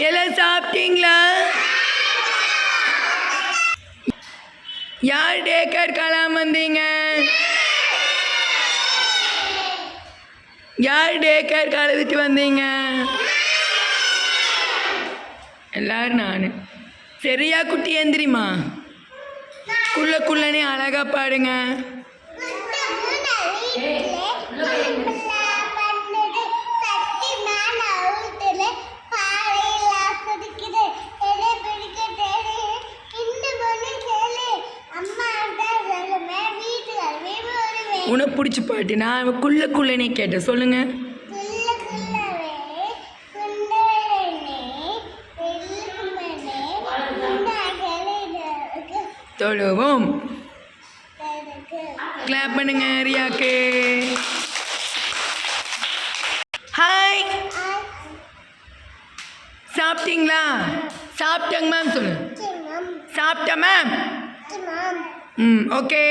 எல்லாம் சாப்பிட்டீங்களா? யார் டே கேர் காணாம வந்தீங்க? யார் டே கேர் காலத்துக்கு வந்தீங்க? எல்லாரும் நான். சரியா குட்டி எந்திரிமா? குள்ளனே அழகா பாடுங்க. உனக்கு பிடிச்ச பாட்டு நான் குள்ளனே கேட்டேன், சொல்லுங்க. தொழுவோம். கிளாப் பண்ணுங்க ரியாக்கு. ஹாய், சாப்பிட்டீங்களா? சாப்பிட்டேங்க மேம் சொல்லு. சாப்பிட்டேன் மேம். ஓகே.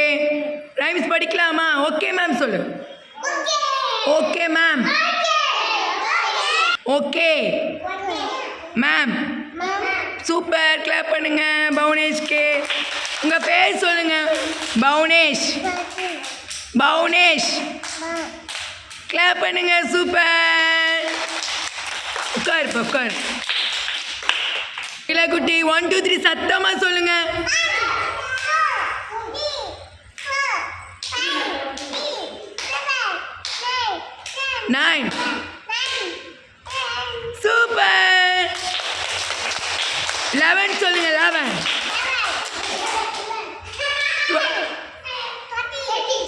ரைம்ஸ் படிக்கலாமா? ஓகே மேம் சொல்லு. Okay ma'am. Okay ma'am. Super. Clap பண்ணுங்க பவுனேஷ்க்கு. உங்கள் பேர் சொல்லுங்க. பவுனேஷ். பவுனேஷ். கிளாப் பண்ணுங்க. சூப்பர். உட்கார் உட்கார். குட்டி 1 2 3 சத்தமாக சொல்லுங்க. Nine. Super. 11 சொல்லுங்க. 11.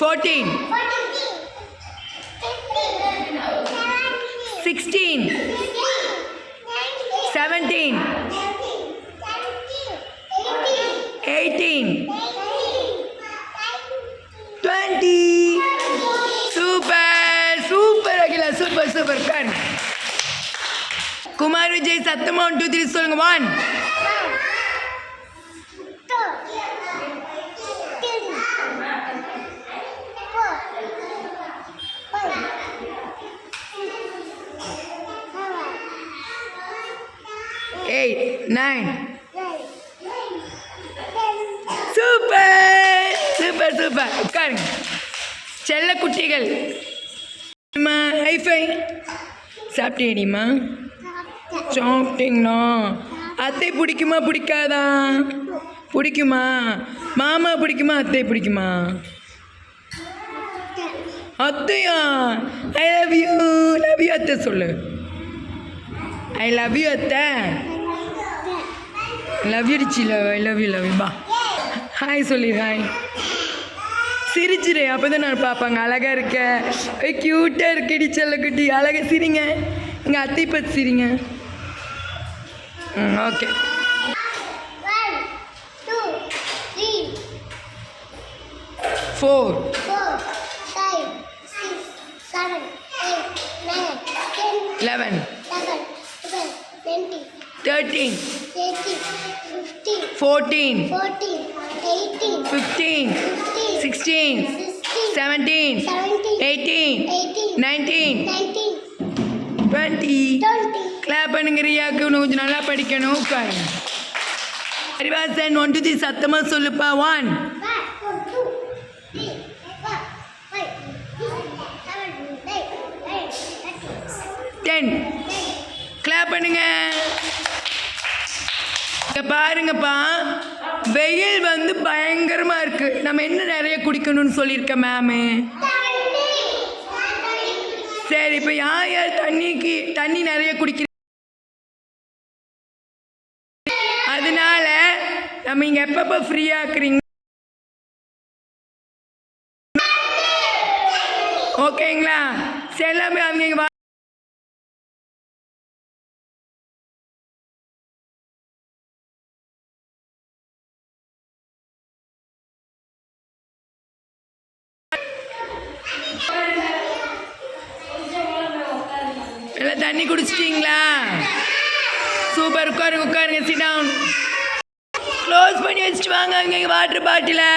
14. 16. 17. 18. 20. சூப்பர் கண். குமார் விஜய் சத்தமா 1 2 3 சொல்லுங்க. 1 8 9. Super super super. உட்காருங்க செல்ல குட்டிகள். ஹைஃபை. சாப்பிட்டேடிமா? சாப்பிட்டீங்களா? அத்தை பிடிக்குமா பிடிக்காதா? பிடிக்குமா? மாமா பிடிக்குமா அத்தை பிடிக்குமா? அத்தையா? I love you. Love you அத்தை சொல்லு. ஐ லவ் யூ அத்தை. லவ் யூ டிச்சில. ஐ லவ் யூ பா. ஹாய் சொல்லி. ஹாய். சிரிச்சிரு, அப்போ தான் நான் பார்ப்பாங்க. அழகாக இருக்க, க்யூட்டாக இருக்கடி செல்லக்குட்டி. அழகாக சிரிங்க. எங்கள் அத்தை பற்றி சிரிங்க. ஓகே. 1 2 3 4 5 6 7 8 9 10 11 12 13 13 15 14 18 15 16 17 18 19 20. கிளாப் பண்ணுங்க ரியாக்கு. கொஞ்சம் நல்லா படிக்கணும். உட்காருங்க. அறிவாசன் 1 2 3 சத்தமாக சொல்லுப்பா. 1 10. கிளாப் பண்ணுங்க. பாருங்கப்பா, வெயில் வந்து பயங்கரமாக இருக்குது. நம்ம என்ன நிறைய குடிக்கணும்னு சொல்லியிருக்கேன் மேமு. சரி, இப்போ யார் தண்ணி நிறைய குடிக்கிற, அதனால நம்ம இங்கே எப்பப்போ ஃப்ரீயாக இருக்கிறீங்க ஓகேங்களா? சரி, எல்லாமே அவங்க எல்லாம் தண்ணி குடிச்சிட்டிங்களா? சூப்பர். உட்காருங்க. Sit down. க்ளோஸ் பண்ணி வச்சுட்டு வாங்க அவங்க வாட்டர் பாட்டிலை.